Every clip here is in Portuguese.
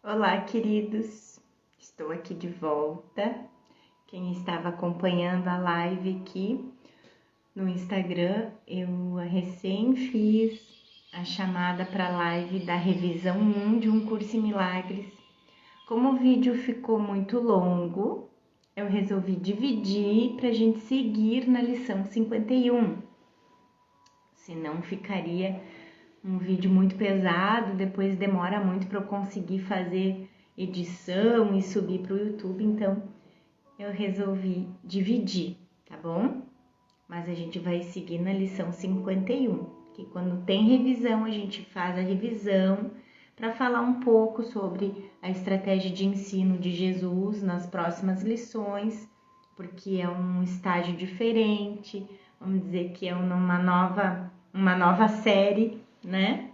Olá, queridos! Estou aqui de volta. Quem estava acompanhando a live aqui no Instagram, eu recém fiz a chamada para a live da revisão 1 de um curso em milagres. Como o vídeo ficou muito longo, eu resolvi dividir para a gente seguir na lição 51. Senão ficaria um vídeo muito pesado, depois demora muito para eu conseguir fazer edição e subir para o YouTube, então eu resolvi dividir, tá bom? Mas a gente vai seguir na lição 51, que quando tem revisão, a gente faz a revisão para falar um pouco sobre a estratégia de ensino de Jesus nas próximas lições, porque é um estágio diferente, vamos dizer que é uma nova série, né?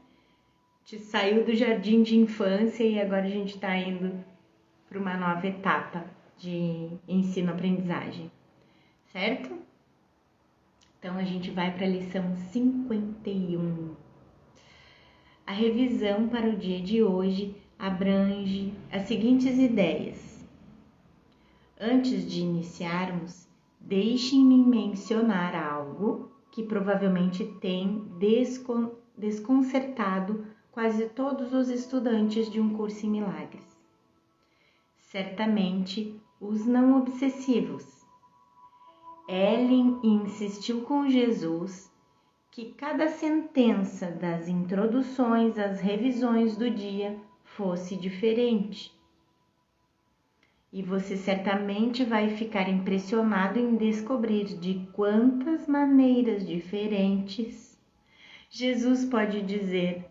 A gente saiu do jardim de infância e agora a gente está indo para uma nova etapa de ensino-aprendizagem, certo? Então a gente vai para a lição 51. A revisão para o dia de hoje abrange as seguintes ideias. Antes de iniciarmos, deixem-me mencionar algo que provavelmente tem desconcertado quase todos os estudantes de um curso em milagres. Certamente os não obsessivos. Ellen insistiu com Jesus que cada sentença das introduções às revisões do dia fosse diferente. E você certamente vai ficar impressionado em descobrir de quantas maneiras diferentes Jesus pode dizer: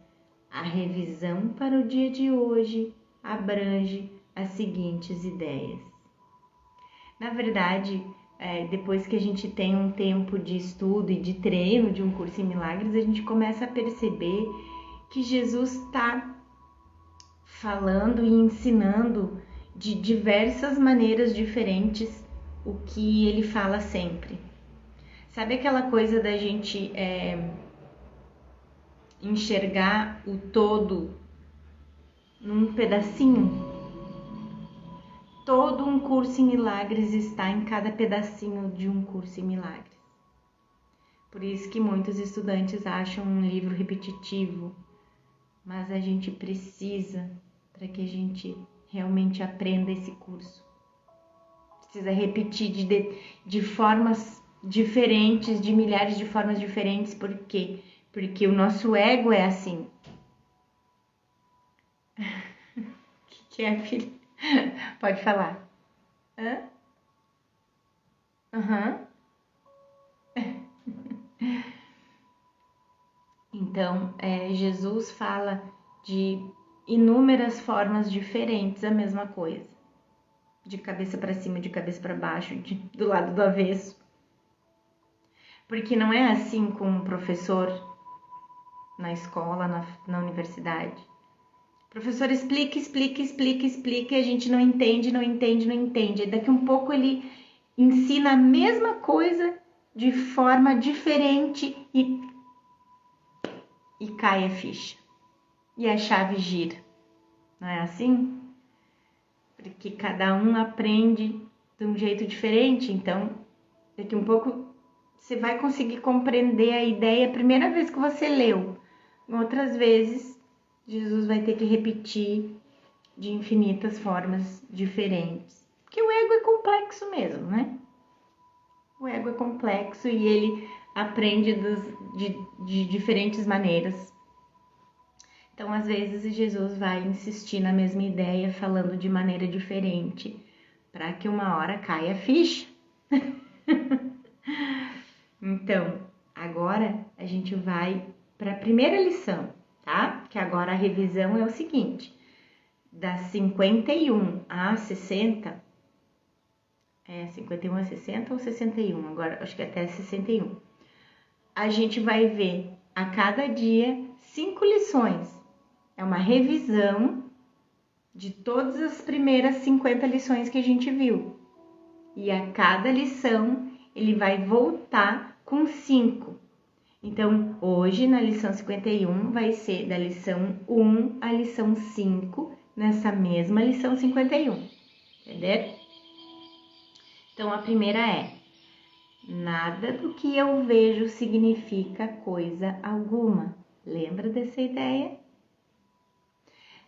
a revisão para o dia de hoje abrange as seguintes ideias. Na verdade, depois que a gente tem um tempo de estudo e de treino de um curso em milagres, a gente começa a perceber que Jesus está falando e ensinando de diversas maneiras diferentes o que ele fala sempre. Sabe aquela coisa da gente enxergar o todo num pedacinho? Todo um curso em milagres está em cada pedacinho de um curso em milagres. Por isso que muitos estudantes acham um livro repetitivo, mas a gente precisa, para que a gente realmente aprenda esse curso. Precisa repetir de formas diferentes, de milhares de formas diferentes, por quê? Porque o nosso ego é assim. O que é, filho? Pode falar. Hã? Aham. Então, Jesus fala de inúmeras formas diferentes a mesma coisa. De cabeça para cima, de cabeça para baixo, do lado do avesso. Porque não é assim com um professor na escola, na universidade. O professor explica, e a gente não entende. E daqui um pouco ele ensina a mesma coisa de forma diferente e cai a ficha. E a chave gira. Não é assim? Porque cada um aprende de um jeito diferente, então daqui um pouco você vai conseguir compreender a ideia a primeira vez que você leu. Outras vezes, Jesus vai ter que repetir de infinitas formas diferentes. Porque o ego é complexo mesmo, né? O ego é complexo e ele aprende de diferentes maneiras. Então, às vezes, Jesus vai insistir na mesma ideia, falando de maneira diferente, para que uma hora caia a ficha. Então, agora a gente vai para a primeira lição, tá? Que agora a revisão é o seguinte: das 51 a 60, 51 a 60 ou 61? Agora acho que até 61. A gente vai ver a cada dia 5 lições. É uma revisão de todas as primeiras 50 lições que a gente viu. E a cada lição ele vai voltar com 5. Então, hoje na lição 51 vai ser da lição 1 à lição 5, nessa mesma lição 51, entendeu? Então, a primeira é: nada do que eu vejo significa coisa alguma. Lembra dessa ideia?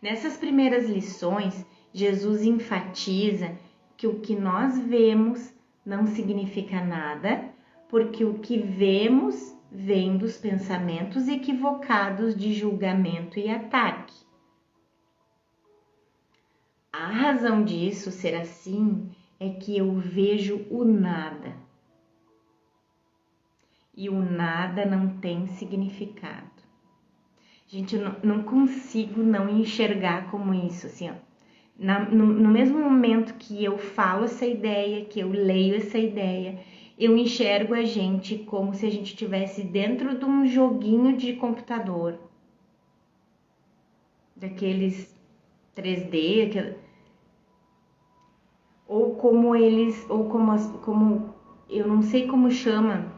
Nessas primeiras lições, Jesus enfatiza que o que nós vemos não significa nada, porque o que vemos vem dos pensamentos equivocados de julgamento e ataque. A razão disso ser assim é que eu vejo o nada. E o nada não tem significado. Gente, eu não consigo não enxergar como isso, assim, ó. No mesmo momento que eu falo essa ideia, que eu leio essa ideia, eu enxergo a gente como se a gente estivesse dentro de um joguinho de computador. Daqueles 3D, ou como eles, ou como eu não sei como chama,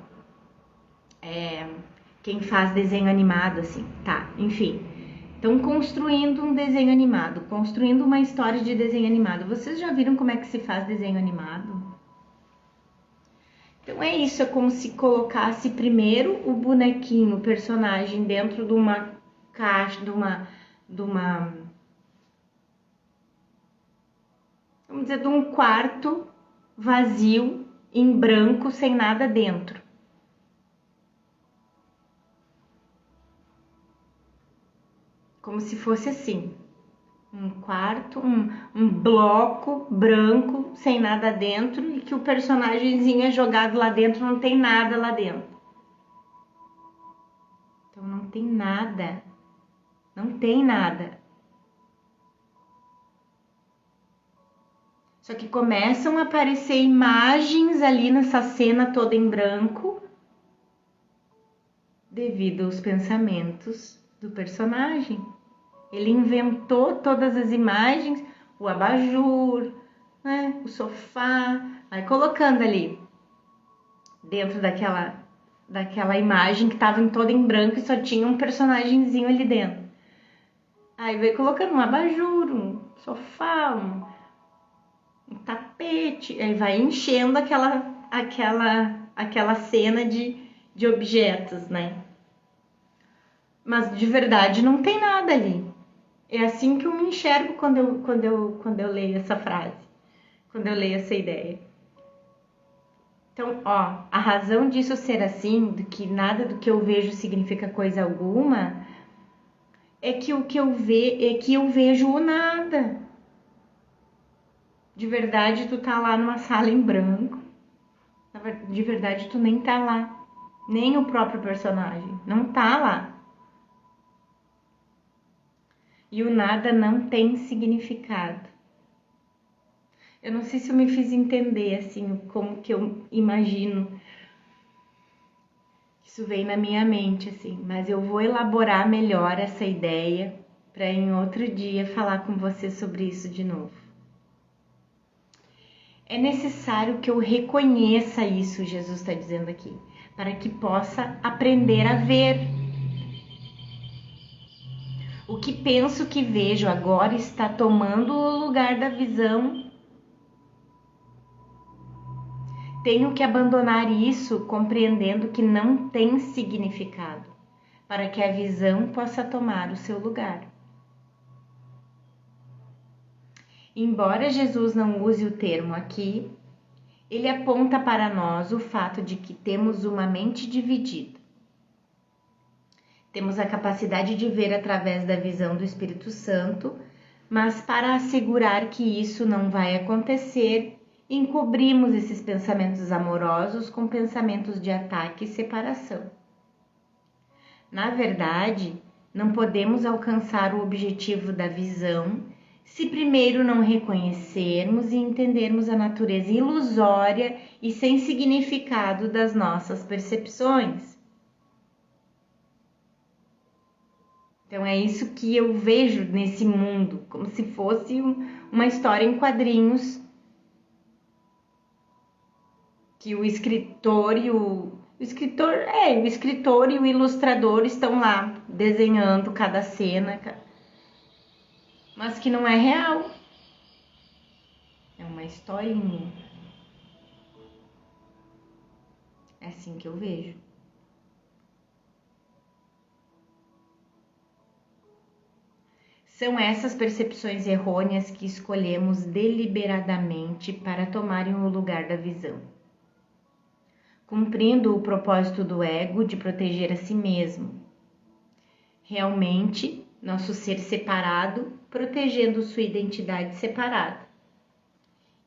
quem faz desenho animado, assim, tá, enfim. Então, construindo um desenho animado, construindo uma história de desenho animado. Vocês já viram como é que se faz desenho animado? Então é isso, é como se colocasse primeiro o bonequinho, o personagem dentro de uma caixa, vamos dizer, de um quarto vazio, em branco, sem nada dentro. Como se fosse assim, um quarto, um bloco branco, sem nada dentro, e que o personagemzinho é jogado lá dentro, não tem nada lá dentro. Então não tem nada, não tem nada. Só que começam a aparecer imagens ali nessa cena toda em branco, devido aos pensamentos do personagem. Ele inventou todas as imagens, o abajur, né, o sofá, aí colocando ali dentro daquela imagem que estava toda em branco e só tinha um personagemzinho ali dentro. Aí vai colocando um abajur, um sofá, um tapete, aí vai enchendo aquela cena de objetos, né? Mas de verdade não tem nada ali. É assim que eu me enxergo quando eu leio essa frase, quando eu leio essa ideia. Então, ó, a razão disso ser assim, de que nada do que eu vejo significa coisa alguma, é que eu vejo o nada. De verdade, tu tá lá numa sala em branco. De verdade, tu nem tá lá. Nem o próprio personagem. Não tá lá. E o nada não tem significado. Eu não sei se eu me fiz entender, assim, como que eu imagino. Isso veio na minha mente, assim. Mas eu vou elaborar melhor essa ideia para em outro dia falar com você sobre isso de novo. É necessário que eu reconheça isso, Jesus está dizendo aqui, para que possa aprender a ver. O que penso que vejo agora está tomando o lugar da visão. Tenho que abandonar isso, compreendendo que não tem significado, para que a visão possa tomar o seu lugar. Embora Jesus não use o termo aqui, ele aponta para nós o fato de que temos uma mente dividida. Temos a capacidade de ver através da visão do Espírito Santo, mas para assegurar que isso não vai acontecer, encobrimos esses pensamentos amorosos com pensamentos de ataque e separação. Na verdade, não podemos alcançar o objetivo da visão se primeiro não reconhecermos e entendermos a natureza ilusória e sem significado das nossas percepções. Então é isso que eu vejo nesse mundo, como se fosse uma história em quadrinhos que o escritor e o ilustrador estão lá desenhando cada cena. mas que não é real. É uma historinha. É assim que eu vejo. São essas percepções errôneas que escolhemos deliberadamente para tomarem o lugar da visão, cumprindo o propósito do ego de proteger a si mesmo. Realmente, nosso ser separado, protegendo sua identidade separada.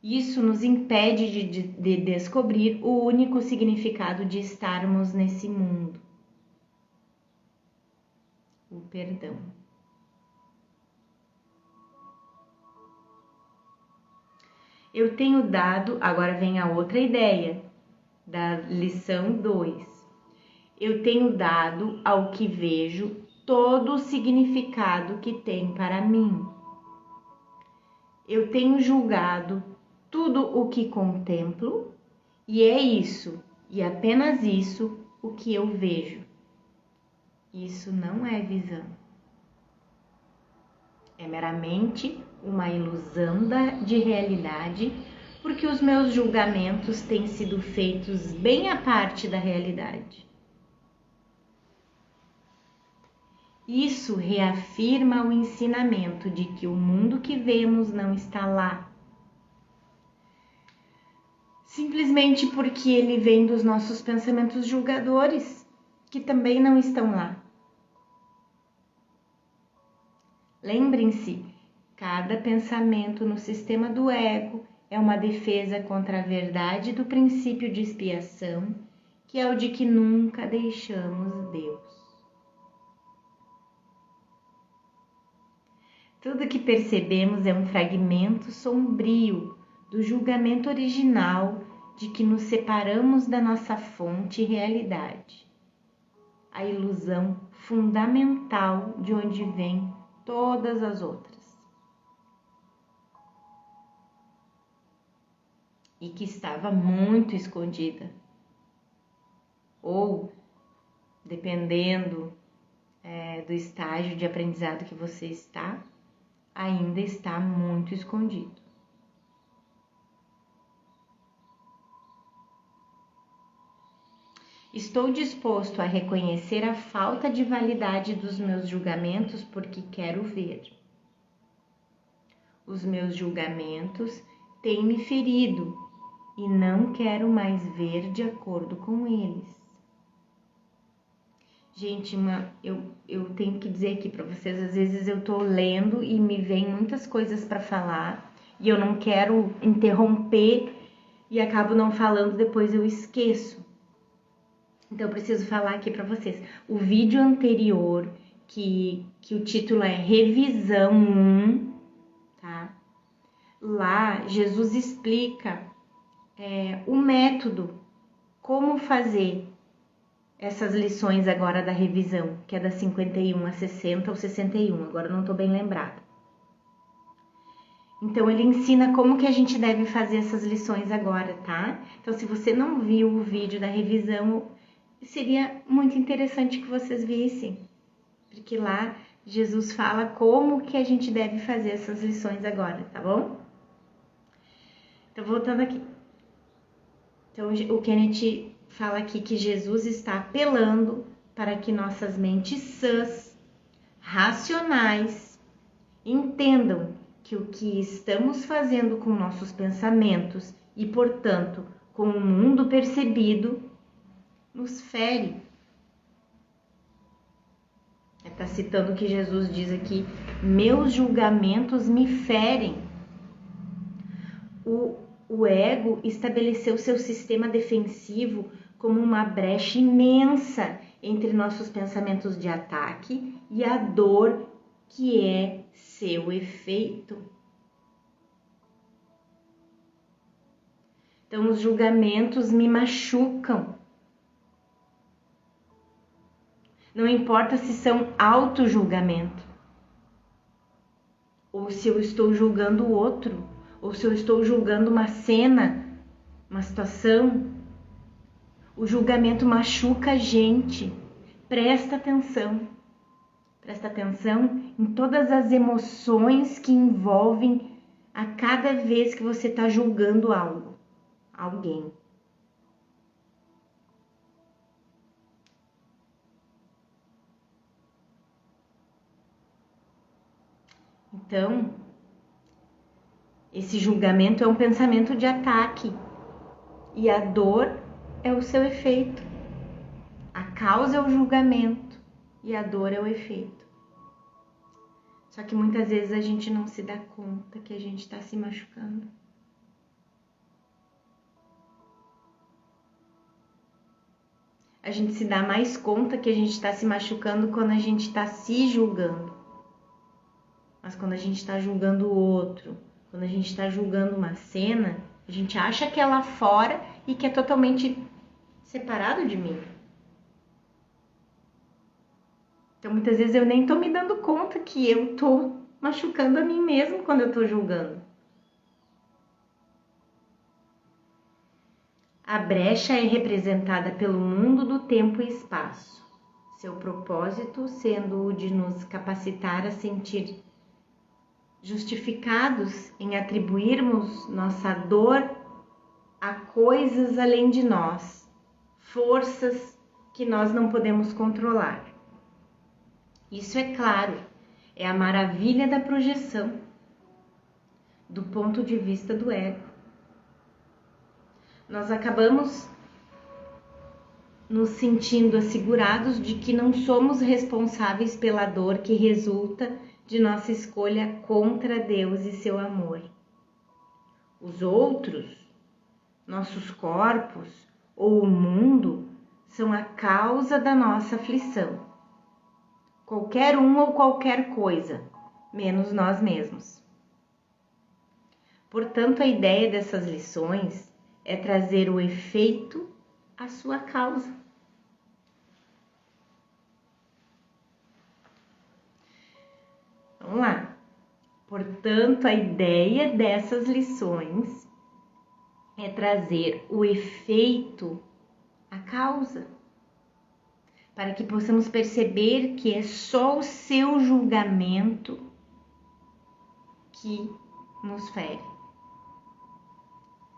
Isso nos impede de descobrir o único significado de estarmos nesse mundo: o perdão. Eu tenho dado, agora vem a outra ideia, da lição 2. Eu tenho dado ao que vejo todo o significado que tem para mim. Eu tenho julgado tudo o que contemplo, e é isso, e apenas isso, o que eu vejo. Isso não é visão. É meramente uma ilusão de realidade, porque os meus julgamentos têm sido feitos bem à parte da realidade. Isso reafirma o ensinamento de que o mundo que vemos não está lá, simplesmente porque ele vem dos nossos pensamentos julgadores, que também não estão lá. Lembrem-se, cada pensamento no sistema do ego é uma defesa contra a verdade do princípio de expiação, que é o de que nunca deixamos Deus. Tudo que percebemos é um fragmento sombrio do julgamento original de que nos separamos da nossa fonte e realidade, a ilusão fundamental de onde vem todas as outras, e que estava muito escondida, ou, dependendo do estágio de aprendizado que você está, ainda está muito escondido. Estou disposto a reconhecer a falta de validade dos meus julgamentos porque quero ver. Os meus julgamentos têm me ferido e não quero mais ver de acordo com eles. Gente, eu tenho que dizer aqui para vocês, às vezes eu tô lendo e me vem muitas coisas para falar e eu não quero interromper e acabo não falando, depois eu esqueço. Então eu preciso falar aqui para vocês. O vídeo anterior, que o título é Revisão 1, tá? Lá Jesus explica o método, como fazer essas lições agora da revisão, que é da 51 a 60 ou 61, agora não estou bem lembrada. Então ele ensina como que a gente deve fazer essas lições agora, tá? Então se você não viu o vídeo da revisão, seria muito interessante que vocês vissem, porque lá Jesus fala como que a gente deve fazer essas lições agora, tá bom? Então voltando aqui. Então o Kenneth fala aqui que Jesus está apelando para que nossas mentes sãs, racionais, entendam que o que estamos fazendo com nossos pensamentos e, portanto, com o mundo percebido, nos fere. Está citando que Jesus diz aqui: meus julgamentos me ferem. O ego estabeleceu seu sistema defensivo como uma brecha imensa entre nossos pensamentos de ataque e a dor que é seu efeito. Então, os julgamentos me machucam. Não importa se são auto-julgamento, ou se eu estou julgando o outro, ou se eu estou julgando uma cena, uma situação. O julgamento machuca a gente. Presta atenção Presta atenção em todas as emoções que envolvem a cada vez que você está julgando algo, alguém. Então, esse julgamento é um pensamento de ataque e a dor é o seu efeito. A causa é o julgamento e a dor é o efeito. Só que muitas vezes a gente não se dá conta que a gente está se machucando. A gente se dá mais conta que a gente está se machucando quando a gente está se julgando. Mas quando a gente está julgando o outro, quando a gente está julgando uma cena, a gente acha que é lá fora e que é totalmente separado de mim. Então muitas vezes eu nem tô me dando conta que eu tô machucando a mim mesmo quando eu tô julgando. A brecha é representada pelo mundo do tempo e espaço, seu propósito sendo o de nos capacitar a sentir justificados em atribuirmos nossa dor a coisas além de nós, forças que nós não podemos controlar. Isso é claro, é a maravilha da projeção, do ponto de vista do ego. Nós acabamos nos sentindo assegurados de que não somos responsáveis pela dor que resulta de nossa escolha contra Deus e seu amor. Os outros, nossos corpos ou o mundo são a causa da nossa aflição. Qualquer um ou qualquer coisa, menos nós mesmos. Portanto, a ideia dessas lições é trazer o efeito à sua causa. Vamos lá. Portanto, a ideia dessas lições é trazer o efeito à causa, para que possamos perceber que é só o seu julgamento que nos fere.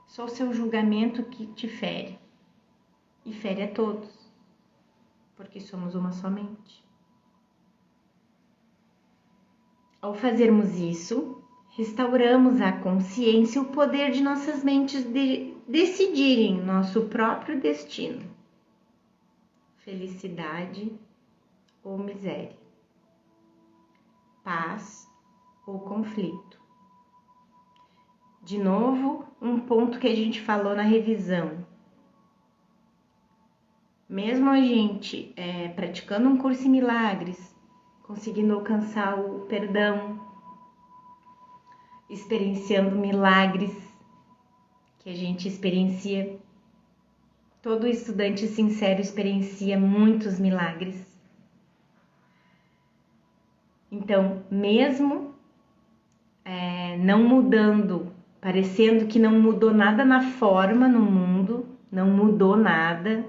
Só o seu julgamento que te fere. E fere a todos, porque somos uma só mente. Ao fazermos isso, restauramos à consciência o poder de nossas mentes de decidirem nosso próprio destino, felicidade ou miséria, paz ou conflito. De novo, um ponto que a gente falou na revisão. Mesmo a gente praticando um curso em milagres, conseguindo alcançar o perdão, experienciando milagres que a gente experiencia, todo estudante sincero experiencia muitos milagres. Então, mesmo não mudando, parecendo que não mudou nada na forma no mundo, não mudou nada,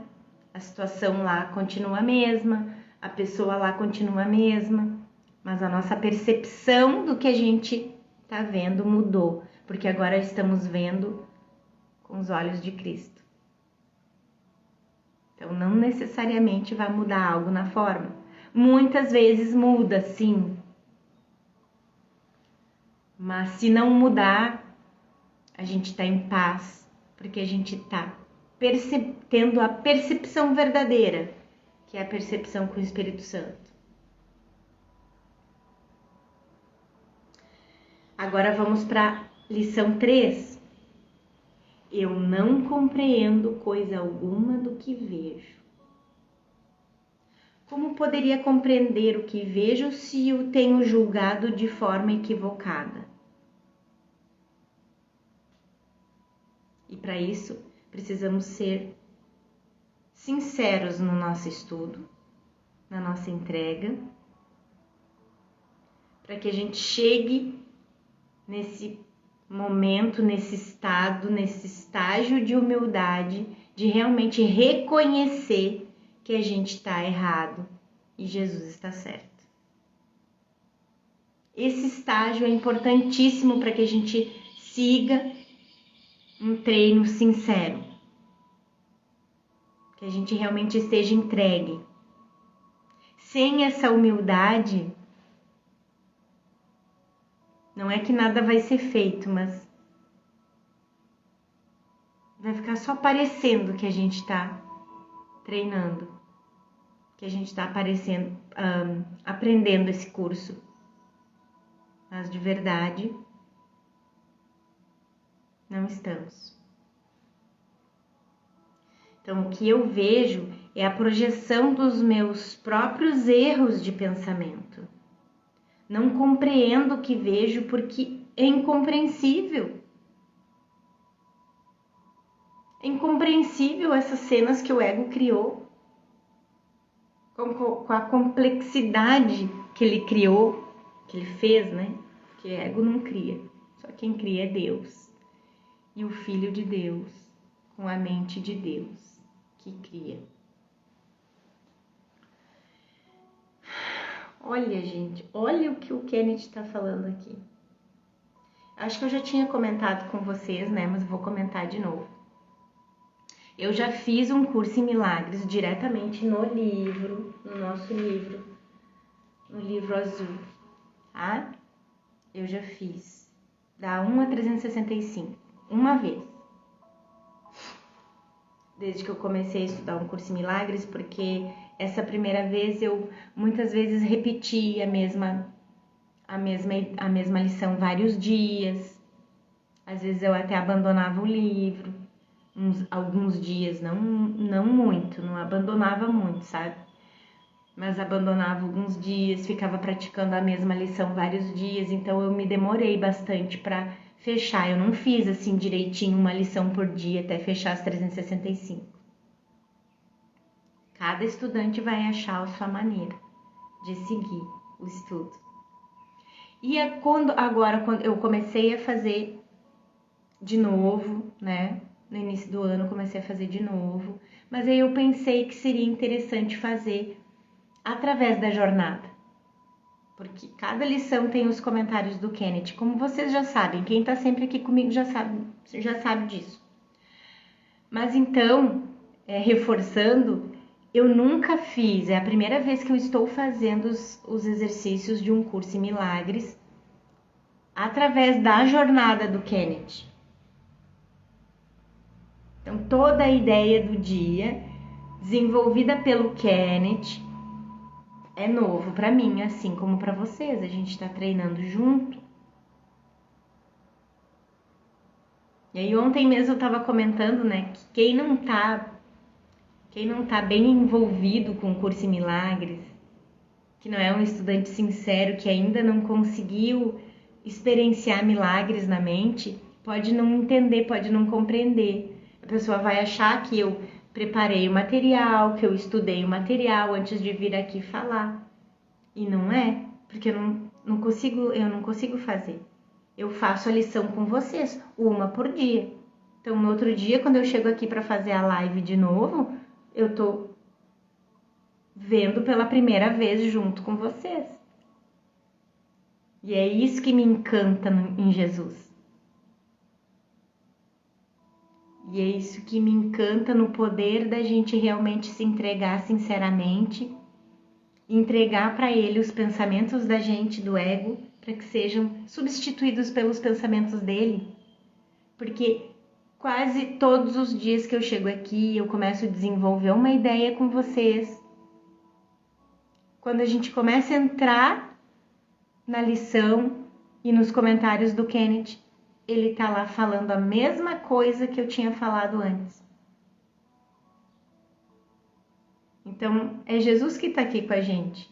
a situação lá continua a mesma, a pessoa lá continua a mesma, mas a nossa percepção do que a gente está vendo mudou, porque agora estamos vendo com os olhos de Cristo. Então, não necessariamente vai mudar algo na forma. Muitas vezes muda, sim. Mas se não mudar, a gente está em paz, porque a gente está tendo a percepção verdadeira, que é a percepção com o Espírito Santo. Agora vamos para a lição 3. Eu não compreendo coisa alguma do que vejo. Como poderia compreender o que vejo se o tenho julgado de forma equivocada? E para isso, precisamos ser sinceros no nosso estudo, na nossa entrega, para que a gente chegue nesse momento, nesse estado, nesse estágio de humildade, de realmente reconhecer que a gente está errado e Jesus está certo. Esse estágio é importantíssimo para que a gente siga um treino sincero, que a gente realmente esteja entregue. Sem essa humildade, não é que nada vai ser feito, mas vai ficar só parecendo que a gente está treinando, que a gente está aprendendo esse curso. Mas de verdade, não estamos. Então, o que eu vejo é a projeção dos meus próprios erros de pensamento. Não compreendo o que vejo porque é incompreensível. É incompreensível essas cenas que o ego criou, com a complexidade que ele criou, que ele fez, né? Porque o ego não cria, só quem cria é Deus. E o Filho de Deus, com a mente de Deus, que cria. Olha, gente, olha o que o Kenneth está falando aqui. Acho que eu já tinha comentado com vocês, né? Mas vou comentar de novo. Eu já fiz um curso em milagres diretamente no livro, no nosso livro, no livro azul, tá? Eu já fiz da 1 a 365, uma vez. Desde que eu comecei a estudar um curso em milagres, porque essa primeira vez eu muitas vezes repeti a mesma lição vários dias. Às vezes eu até abandonava o livro, alguns dias, não muito, não abandonava muito, sabe? Mas abandonava alguns dias, ficava praticando a mesma lição vários dias, então eu me demorei bastante para fechar. Eu não fiz assim direitinho uma lição por dia até fechar as 365. Cada estudante vai achar a sua maneira de seguir o estudo. E quando eu comecei a fazer de novo, né? No início do ano comecei a fazer de novo, mas aí eu pensei que seria interessante fazer através da jornada, porque cada lição tem os comentários do Kenneth, como vocês já sabem, quem tá sempre aqui comigo já sabe disso. Mas então, reforçando, eu nunca fiz, é a primeira vez que eu estou fazendo os exercícios de um curso em milagres através da jornada do Kenneth. Então, toda a ideia do dia, desenvolvida pelo Kenneth, é novo para mim, assim como para vocês. A gente está treinando junto. E aí, ontem mesmo eu estava comentando, né, que quem não tá bem envolvido com o curso em milagres, que não é um estudante sincero, que ainda não conseguiu experienciar milagres na mente, pode não entender, pode não compreender. A pessoa vai achar que eu preparei o material, que eu estudei o material antes de vir aqui falar. E não é, porque eu não consigo fazer. Eu faço a lição com vocês, uma por dia. Então, no outro dia, quando eu chego aqui para fazer a live de novo, eu tô vendo pela primeira vez junto com vocês. E é isso que me encanta em Jesus. E é isso que me encanta no poder da gente realmente se entregar sinceramente, entregar para Ele os pensamentos da gente, do ego, para que sejam substituídos pelos pensamentos dele. Porque quase todos os dias que eu chego aqui, eu começo a desenvolver uma ideia com vocês. Quando a gente começa a entrar na lição e nos comentários do Kenneth, ele tá lá falando a mesma coisa que eu tinha falado antes. Então, é Jesus que tá aqui com a gente,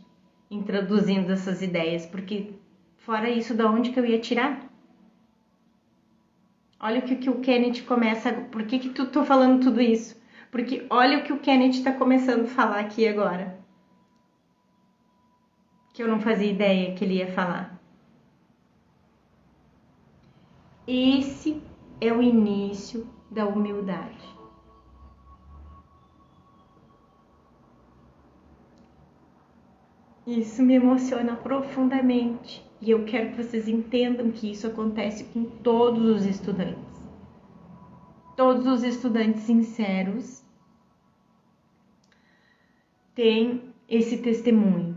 introduzindo essas ideias, porque fora isso, da onde que eu ia tirar? Olha o que o Kenneth começa... Por que tô falando tudo isso? Porque olha o que o Kenneth tá começando a falar aqui agora. Que eu não fazia ideia que ele ia falar. Esse é o início da humildade. Isso me emociona profundamente. E eu quero que vocês entendam que isso acontece com todos os estudantes. Todos os estudantes sinceros têm esse testemunho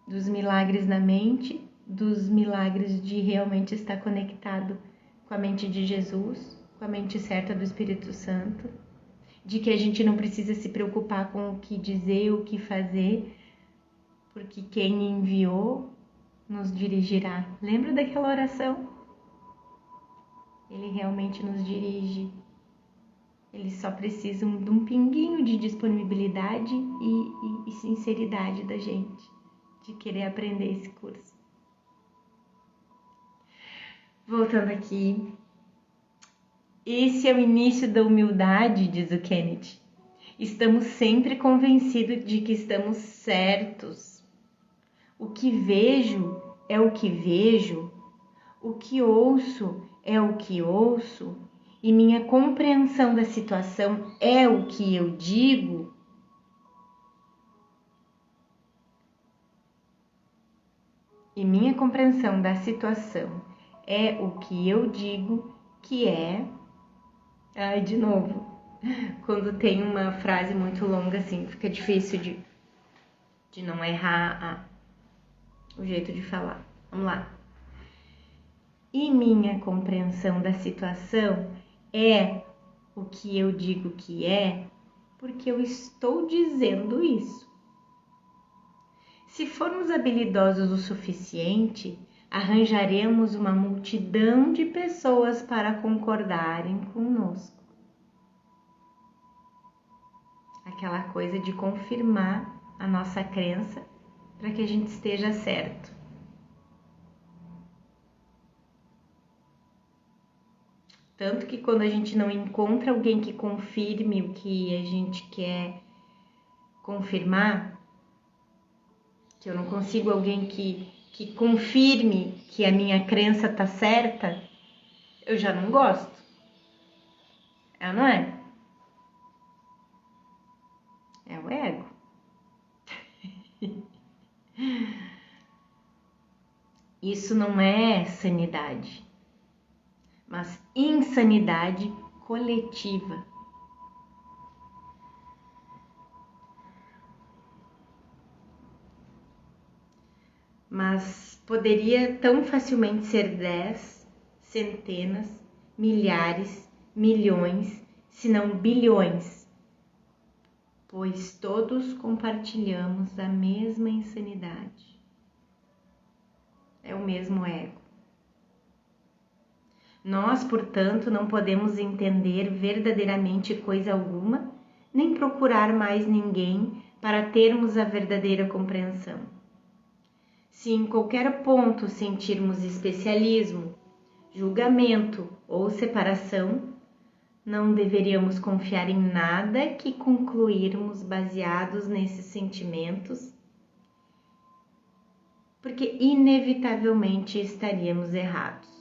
dos milagres na mente, dos milagres de realmente estar conectado com a mente de Jesus, com a mente certa do Espírito Santo, de que a gente não precisa se preocupar com o que dizer, o que fazer, porque quem enviou nos dirigirá. Lembra daquela oração? Ele realmente nos dirige. Eles só precisam de um pinguinho de disponibilidade e sinceridade da gente, de querer aprender esse curso. Voltando aqui, esse é o início da humildade, diz o Kennedy. Estamos sempre convencidos de que estamos certos. O que vejo é o que vejo, o que ouço é o que ouço, e minha compreensão da situação é o que eu digo. E minha compreensão da situação é o que eu digo que é... Ai, de novo. Quando tem uma frase muito longa assim, fica difícil de não errar o jeito de falar. Vamos lá. E minha compreensão da situação é o que eu digo que é, porque eu estou dizendo isso. Se formos habilidosos o suficiente, arranjaremos uma multidão de pessoas para concordarem conosco. Aquela coisa de confirmar a nossa crença para que a gente esteja certo. Tanto que quando a gente não encontra alguém que confirme o que a gente quer confirmar, que eu não consigo alguém que confirme que a minha crença tá certa, eu já não gosto. É, não é? É o ego. Isso não é sanidade, mas insanidade coletiva. Mas poderia tão facilmente ser 10, centenas, milhares, milhões, se não bilhões, pois todos compartilhamos a mesma insanidade. É o mesmo ego. Nós, portanto, não podemos entender verdadeiramente coisa alguma, nem procurar mais ninguém para termos a verdadeira compreensão. Se em qualquer ponto sentirmos especialismo, julgamento ou separação, não deveríamos confiar em nada que concluirmos baseados nesses sentimentos, porque inevitavelmente estaríamos errados.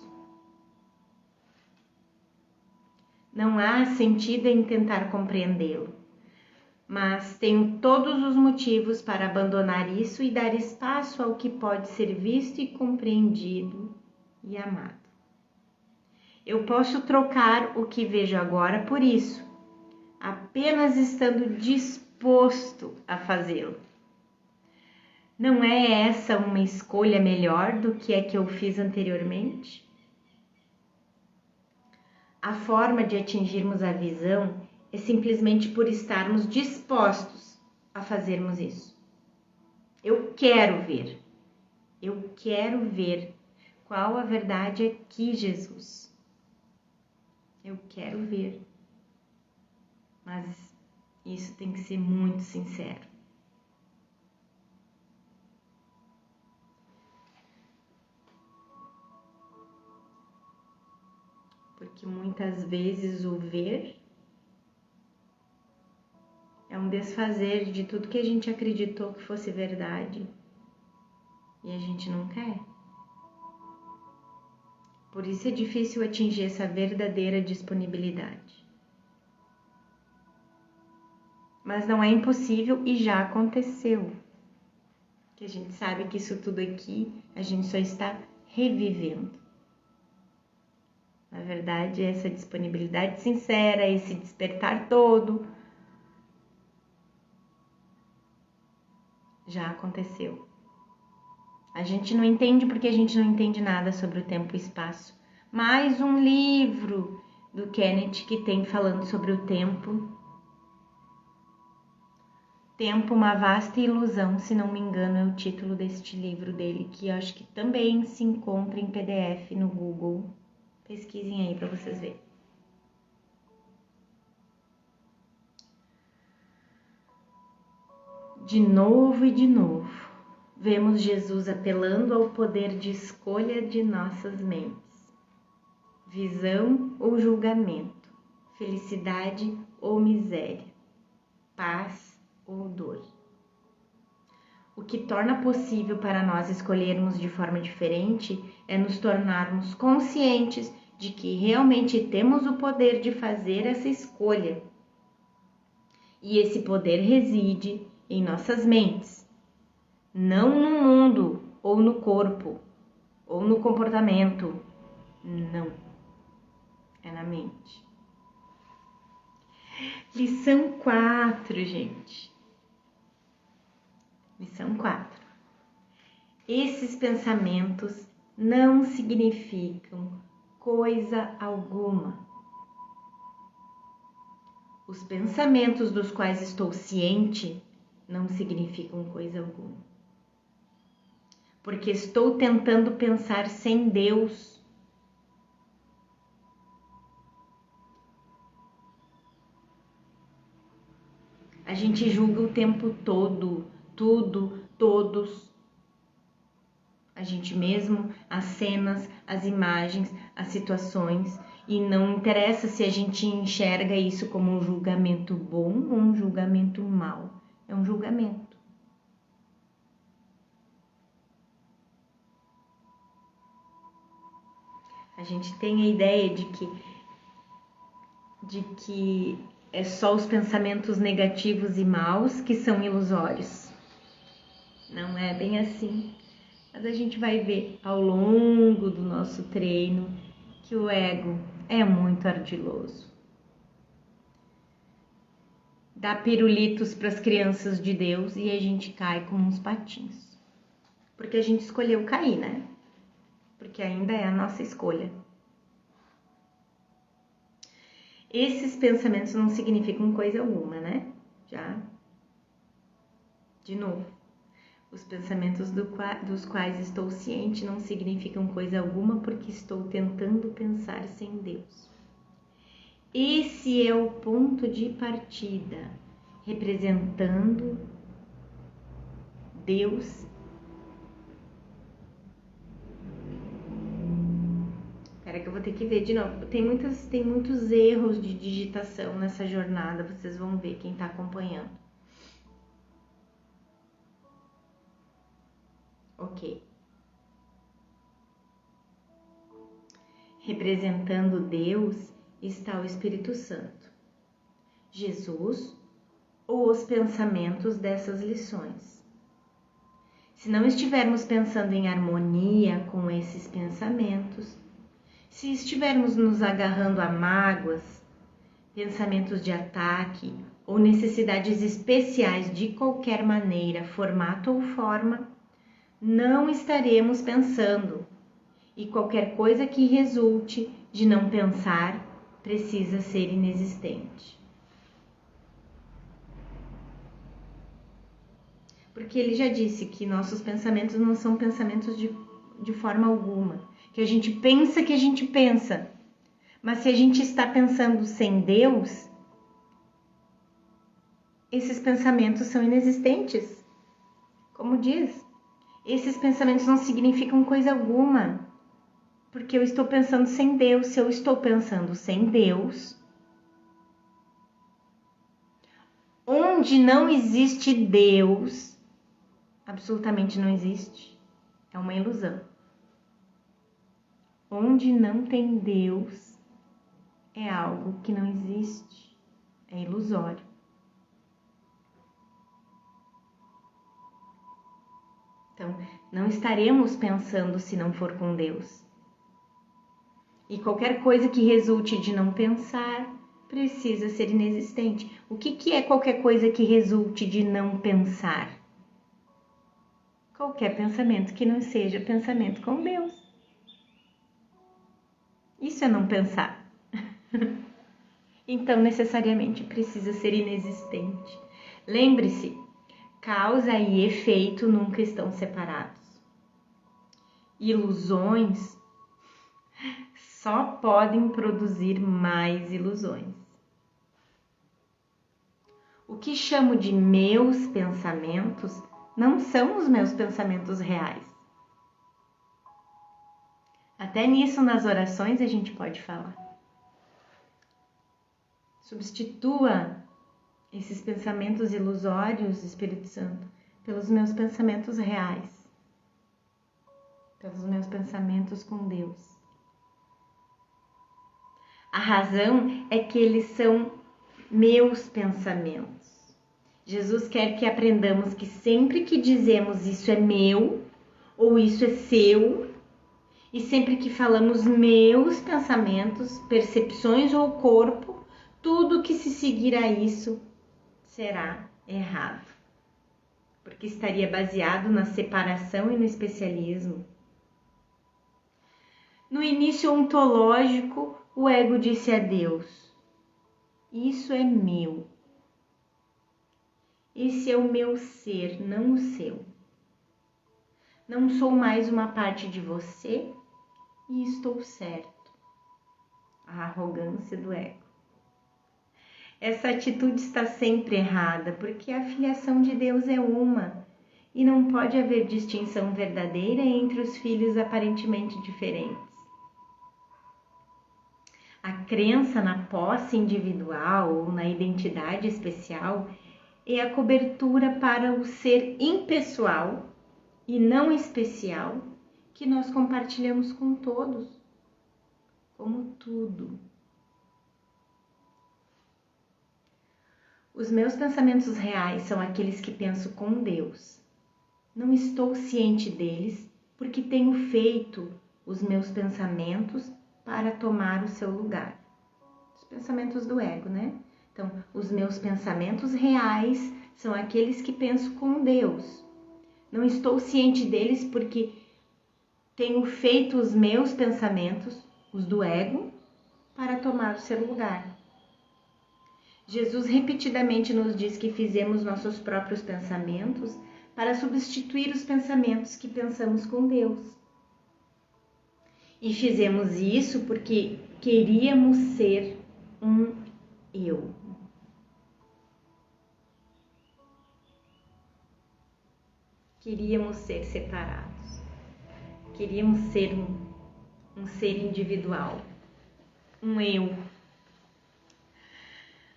Não há sentido em tentar compreendê-lo, mas tenho todos os motivos para abandonar isso e dar espaço ao que pode ser visto e compreendido e amado. Eu posso trocar o que vejo agora por isso, apenas estando disposto a fazê-lo. Não é essa uma escolha melhor do que a que eu fiz anteriormente? A forma de atingirmos a visão é simplesmente por estarmos dispostos a fazermos isso. Eu quero ver qual a verdade aqui, Jesus. Eu quero ver, mas isso tem que ser muito sincero. Porque muitas vezes o ver é um desfazer de tudo que a gente acreditou que fosse verdade e a gente não quer. Por isso é difícil atingir essa verdadeira disponibilidade. Mas não é impossível e já aconteceu. Que a gente sabe que isso tudo aqui a gente só está revivendo. Na verdade, essa disponibilidade sincera, esse despertar todo, já aconteceu. A gente não entende porque a gente não entende nada sobre o tempo e espaço. Mais um livro do Kenneth que tem falando sobre o tempo. Tempo, uma vasta ilusão, se não me engano, é o título deste livro dele, que eu acho que também se encontra em PDF no Google. Pesquisem aí para vocês verem. De novo e de novo, vemos Jesus apelando ao poder de escolha de nossas mentes. Visão ou julgamento, felicidade ou miséria, paz ou dor. O que torna possível para nós escolhermos de forma diferente é nos tornarmos conscientes de que realmente temos o poder de fazer essa escolha. E esse poder reside em nossas mentes, não no mundo, ou no corpo, ou no comportamento. Não, é na mente. Lição 4, gente. Lição 4. Esses pensamentos não significam coisa alguma. Os pensamentos dos quais estou ciente não significam coisa alguma. Porque estou tentando pensar sem Deus. A gente julga o tempo todo, tudo, todos. A gente mesmo, as cenas, as imagens, as situações. E não interessa se a gente enxerga isso como um julgamento bom ou um julgamento mau. É um julgamento. A gente tem a ideia de que é só os pensamentos negativos e maus que são ilusórios. Não é bem assim. Mas a gente vai ver ao longo do nosso treino que o ego é muito ardiloso. Dá pirulitos para as crianças de Deus e a gente cai como uns patinhos. Porque a gente escolheu cair, né? Porque ainda é a nossa escolha. Esses pensamentos não significam coisa alguma, né? Já. De novo. Os pensamentos dos quais estou ciente não significam coisa alguma porque estou tentando pensar sem Deus. Esse é o ponto de partida, representando Deus. Espera que eu vou ter que ver de novo. Tem muitos erros de digitação nessa jornada, vocês vão ver quem está acompanhando. Ok. Representando Deus está o Espírito Santo, Jesus ou os pensamentos dessas lições. Se não estivermos pensando em harmonia com esses pensamentos, se estivermos nos agarrando a mágoas, pensamentos de ataque ou necessidades especiais de qualquer maneira, formato ou forma, não estaremos pensando. E qualquer coisa que resulte de não pensar precisa ser inexistente. Porque ele já disse que nossos pensamentos não são pensamentos de forma alguma. Que a gente pensa. Mas se a gente está pensando sem Deus, esses pensamentos são inexistentes. Como diz, esses pensamentos não significam coisa alguma. Porque eu estou pensando sem Deus. Se eu estou pensando sem Deus, onde não existe Deus, absolutamente não existe. É uma ilusão. Onde não tem Deus, é algo que não existe. É ilusório. Então, não estaremos pensando se não for com Deus. E qualquer coisa que resulte de não pensar precisa ser inexistente. O que é qualquer coisa que resulte de não pensar? Qualquer pensamento que não seja pensamento com Deus. Isso é não pensar. Então, necessariamente precisa ser inexistente. Lembre-se, causa e efeito nunca estão separados. Ilusões só podem produzir mais ilusões. O que chamo de meus pensamentos não são os meus pensamentos reais. Até nisso, nas orações, a gente pode falar. Substitua esses pensamentos ilusórios, Espírito Santo, pelos meus pensamentos reais, pelos meus pensamentos com Deus. A razão é que eles são meus pensamentos. Jesus quer que aprendamos que sempre que dizemos isso é meu ou isso é seu, e sempre que falamos meus pensamentos, percepções ou corpo, tudo que se seguir a isso será errado, porque estaria baseado na separação e no especialismo. No início ontológico, o ego disse a Deus: isso é meu. Esse é o meu ser, não o seu. Não sou mais uma parte de você e estou certo. A arrogância do ego. Essa atitude está sempre errada, porque a filiação de Deus é uma e não pode haver distinção verdadeira entre os filhos aparentemente diferentes. A crença na posse individual ou na identidade especial é a cobertura para o ser impessoal e não especial que nós compartilhamos com todos, como tudo. Os meus pensamentos reais são aqueles que penso com Deus. Não estou ciente deles porque tenho feito os meus pensamentos para tomar o seu lugar. Os pensamentos do ego, né? Então, os meus pensamentos reais são aqueles que penso com Deus. Não estou ciente deles porque tenho feito os meus pensamentos, os do ego, para tomar o seu lugar. Jesus repetidamente nos diz que fizemos nossos próprios pensamentos para substituir os pensamentos que pensamos com Deus. E fizemos isso porque queríamos ser um eu. Queríamos ser separados. Queríamos ser um ser individual, um eu.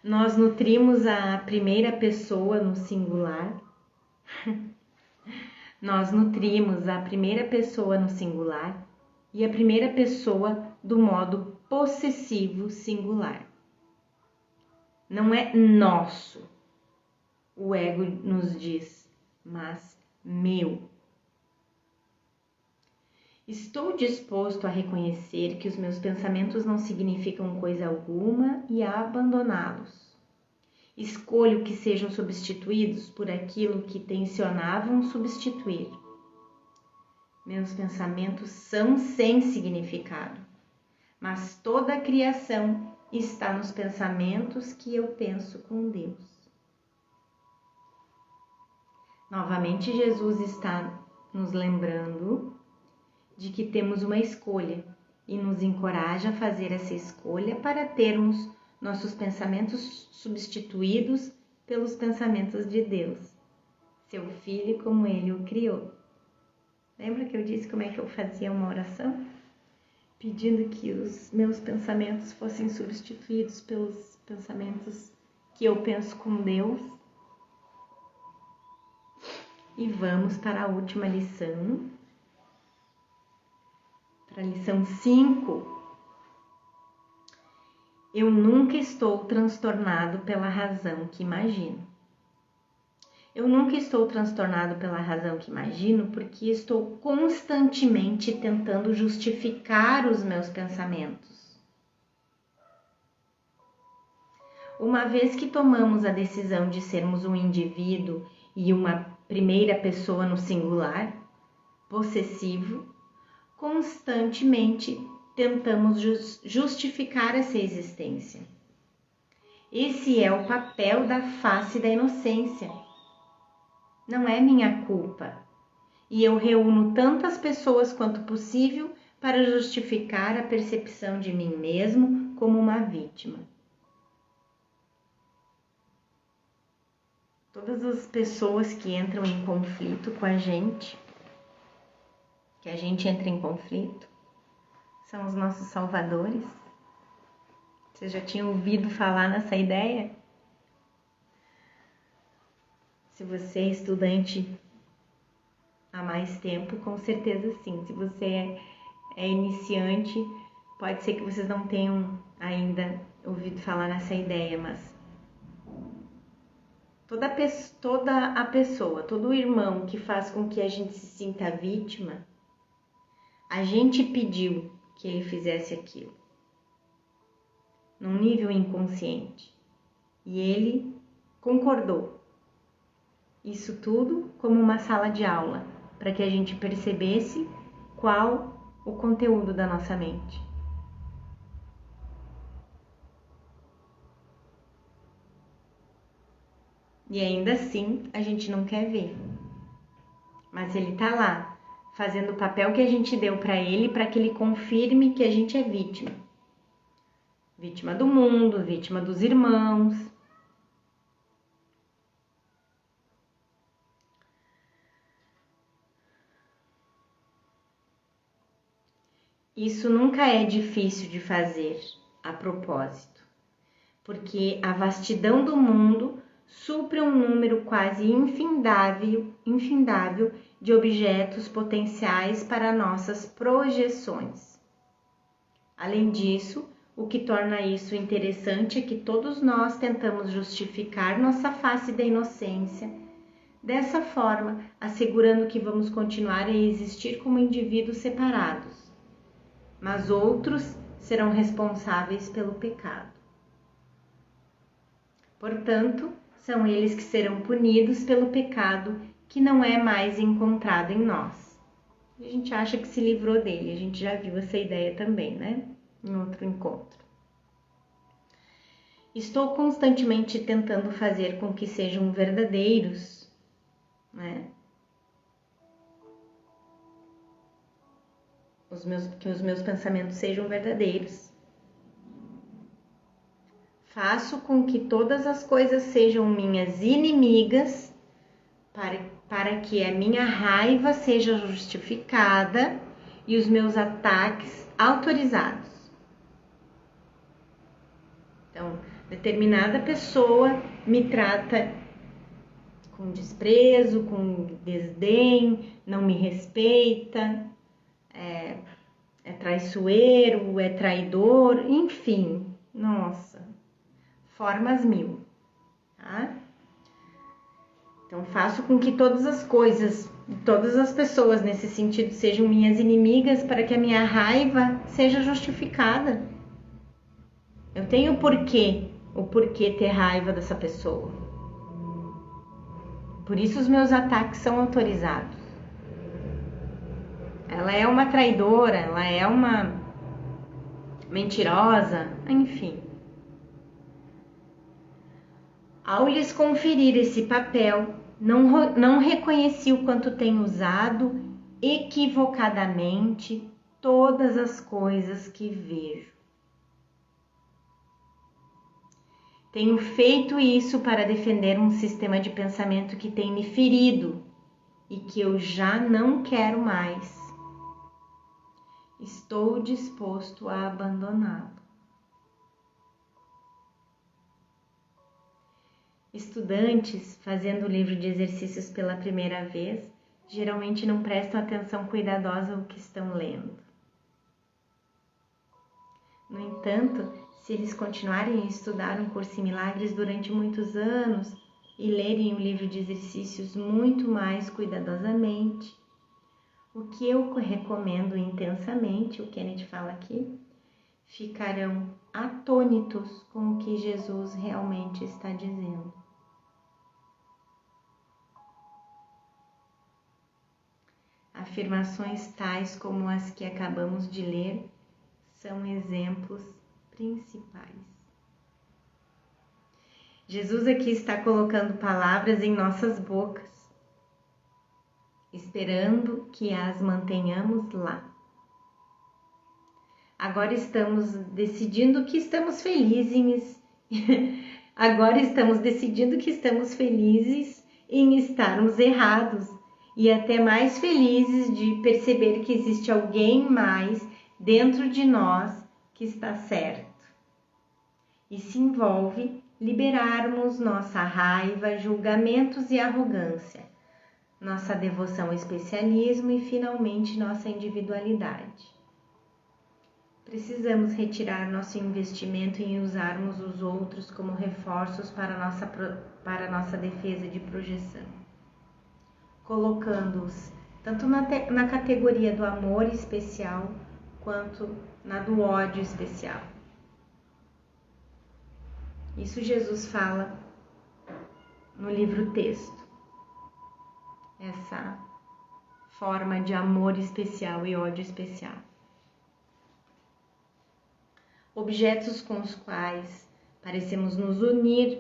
Nós nutrimos a primeira pessoa no singular. Nós nutrimos a primeira pessoa no singular e a primeira pessoa do modo possessivo singular. Não é nosso, o ego nos diz, mas meu. Estou disposto a reconhecer que os meus pensamentos não significam coisa alguma e a abandoná-los. Escolho que sejam substituídos por aquilo que tensionavam substituir. Meus pensamentos são sem significado, mas toda a criação está nos pensamentos que eu penso com Deus. Novamente, Jesus está nos lembrando de que temos uma escolha e nos encoraja a fazer essa escolha para termos nossos pensamentos substituídos pelos pensamentos de Deus, seu Filho como Ele o criou. Lembra que eu disse como é que eu fazia uma oração? Pedindo que os meus pensamentos fossem substituídos pelos pensamentos que eu penso com Deus. E vamos para a última lição. Para a lição 5. Eu nunca estou transtornado pela razão que imagino. Eu nunca estou transtornado pela razão que imagino, porque estou constantemente tentando justificar os meus pensamentos. Uma vez que tomamos a decisão de sermos um indivíduo e uma primeira pessoa no singular, possessivo, constantemente tentamos justificar essa existência. Esse é o papel da face da inocência. Não é minha culpa. E eu reúno tantas pessoas quanto possível para justificar a percepção de mim mesmo como uma vítima. Todas as pessoas que entram em conflito com a gente, que a gente entra em conflito, são os nossos salvadores. Vocês já tinham ouvido falar nessa ideia? Se você é estudante há mais tempo, com certeza sim. Se você é iniciante, pode ser que vocês não tenham ainda ouvido falar nessa ideia, mas toda a pessoa, todo o irmão que faz com que a gente se sinta vítima, a gente pediu que ele fizesse aquilo, num nível inconsciente, e ele concordou. Isso tudo como uma sala de aula, para que a gente percebesse qual o conteúdo da nossa mente. E ainda assim, a gente não quer ver. Mas ele tá lá, fazendo o papel que a gente deu para ele, para que ele confirme que a gente é vítima. Vítima do mundo, vítima dos irmãos. Isso nunca é difícil de fazer a propósito, porque a vastidão do mundo supre um número quase infindável de objetos potenciais para nossas projeções. Além disso, o que torna isso interessante é que todos nós tentamos justificar nossa face da inocência, dessa forma, assegurando que vamos continuar a existir como indivíduos separados, mas outros serão responsáveis pelo pecado. Portanto, são eles que serão punidos pelo pecado que não é mais encontrado em nós. A gente acha que se livrou dele, a gente já viu essa ideia também, né? Em outro encontro. Estou constantemente tentando fazer com que sejam verdadeiros, né? Que os meus pensamentos sejam verdadeiros. Faço com que todas as coisas sejam minhas inimigas para que a minha raiva seja justificada e os meus ataques autorizados. Então, determinada pessoa me trata com desprezo, com desdém, não me respeita, é traiçoeiro, é traidor, enfim, nossa, formas mil, tá? Então, faço com que todas as coisas, todas as pessoas nesse sentido sejam minhas inimigas para que a minha raiva seja justificada. Eu tenho o porquê ter raiva dessa pessoa. Por isso os meus ataques são autorizados. Ela é uma traidora, ela é uma mentirosa, enfim. Ao lhes conferir esse papel, não reconheci o quanto tenho usado equivocadamente todas as coisas que vejo. Tenho feito isso para defender um sistema de pensamento que tem me ferido e que eu já não quero mais. Estou disposto a abandoná-lo. Estudantes fazendo o livro de exercícios pela primeira vez geralmente não prestam atenção cuidadosa ao que estão lendo. No entanto, se eles continuarem a estudar um curso em milagres durante muitos anos, e lerem o livro de exercícios muito mais cuidadosamente, o que eu recomendo intensamente, o Kenneth fala aqui, ficarão atônitos com o que Jesus realmente está dizendo. Afirmações tais como as que acabamos de ler são exemplos principais. Jesus aqui está colocando palavras em nossas bocas, esperando que as mantenhamos lá. Agora estamos decidindo que estamos felizes. Agora estamos decidindo que estamos felizes em estarmos errados e até mais felizes de perceber que existe alguém mais dentro de nós que está certo. Isso envolve liberarmos nossa raiva, julgamentos e arrogância, nossa devoção ao especialismo e, finalmente, nossa individualidade. Precisamos retirar nosso investimento em usarmos os outros como reforços para nossa defesa de projeção, colocando-os tanto na categoria do amor especial quanto na do ódio especial. Isso Jesus fala no livro texto. Essa forma de amor especial e ódio especial. Objetos com os quais parecemos nos unir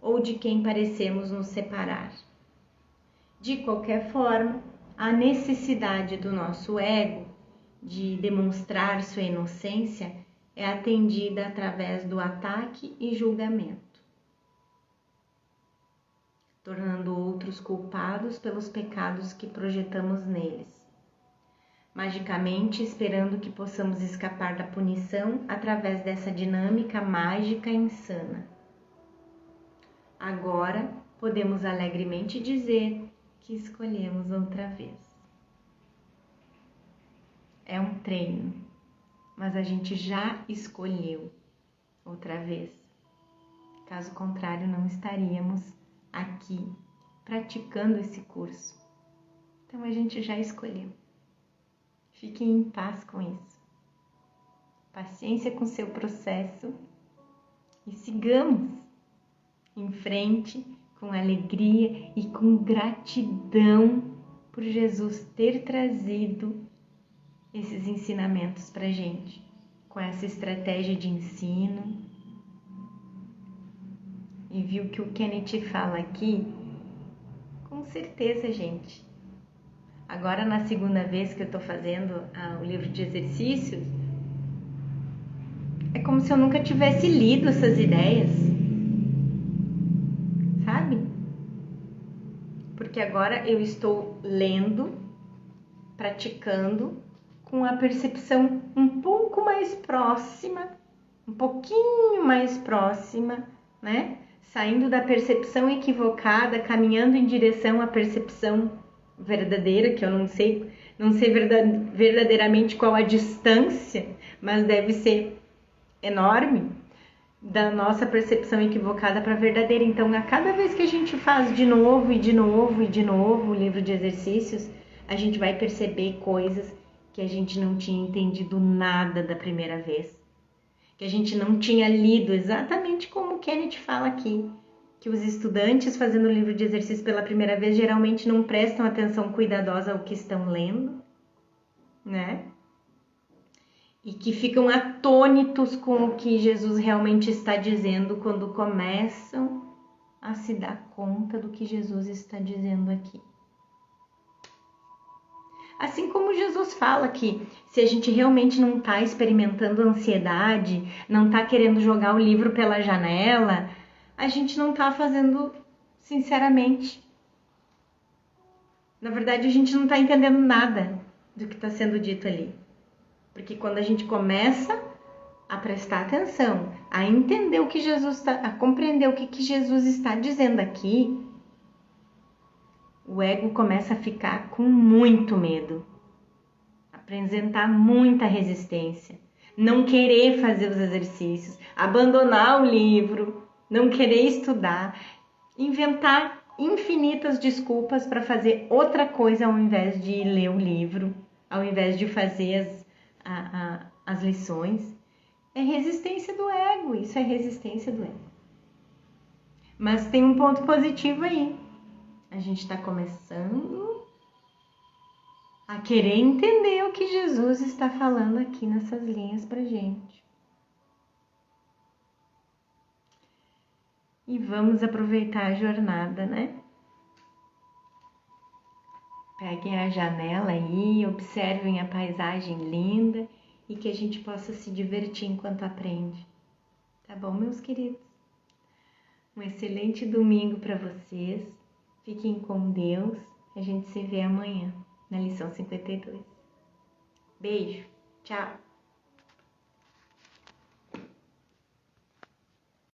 ou de quem parecemos nos separar. De qualquer forma, a necessidade do nosso ego de demonstrar sua inocência é atendida através do ataque e julgamento, tornando outros culpados pelos pecados que projetamos neles, magicamente esperando que possamos escapar da punição através dessa dinâmica mágica insana. Agora podemos alegremente dizer que escolhemos outra vez. É um treino, mas a gente já escolheu outra vez. Caso contrário, não estaríamos aqui praticando esse curso. Então a gente já escolheu. Fiquem em paz com isso. Paciência com seu processo e sigamos em frente com alegria e com gratidão por Jesus ter trazido esses ensinamentos pra gente, com essa estratégia de ensino. E viu que o Kenneth fala aqui, com certeza, gente. Agora, na segunda vez que eu tô fazendo o livro de exercícios, é como se eu nunca tivesse lido essas ideias, sabe? Porque agora eu estou lendo, praticando, com a percepção um pouco mais próxima, um pouquinho mais próxima, né? Saindo da percepção equivocada, caminhando em direção à percepção verdadeira, que eu não sei verdadeiramente qual a distância, mas deve ser enorme, da nossa percepção equivocada para a verdadeira. Então, a cada vez que a gente faz de novo e de novo e de novo o livro de exercícios, a gente vai perceber coisas que a gente não tinha entendido nada da primeira vez, que a gente não tinha lido, exatamente como o Kenneth fala aqui, que os estudantes fazendo o livro de exercícios pela primeira vez geralmente não prestam atenção cuidadosa ao que estão lendo, né? E que ficam atônitos com o que Jesus realmente está dizendo quando começam a se dar conta do que Jesus está dizendo aqui. Assim como Jesus fala que se a gente realmente não está experimentando ansiedade, não está querendo jogar o livro pela janela, a gente não está fazendo sinceramente. Na verdade, a gente não está entendendo nada do que está sendo dito ali. Porque quando a gente começa a prestar atenção, a entender o que Jesus está, a compreender o que Jesus está dizendo aqui, o ego começa a ficar com muito medo, apresentar muita resistência, não querer fazer os exercícios, abandonar o livro, não querer estudar. inventar infinitas desculpas para fazer outra coisa ao invés de ler o livro, ao invés de fazer as lições. É resistência do ego, isso é resistência do ego. Mas tem um ponto positivo aí. A gente está começando a querer entender o que Jesus está falando aqui nessas linhas pra gente. E vamos aproveitar a jornada, né? Peguem a janela aí, observem a paisagem linda e que a gente possa se divertir enquanto aprende. Tá bom, meus queridos? Um excelente domingo para vocês. Fiquem com Deus. A gente se vê amanhã na lição 52. Beijo. Tchau.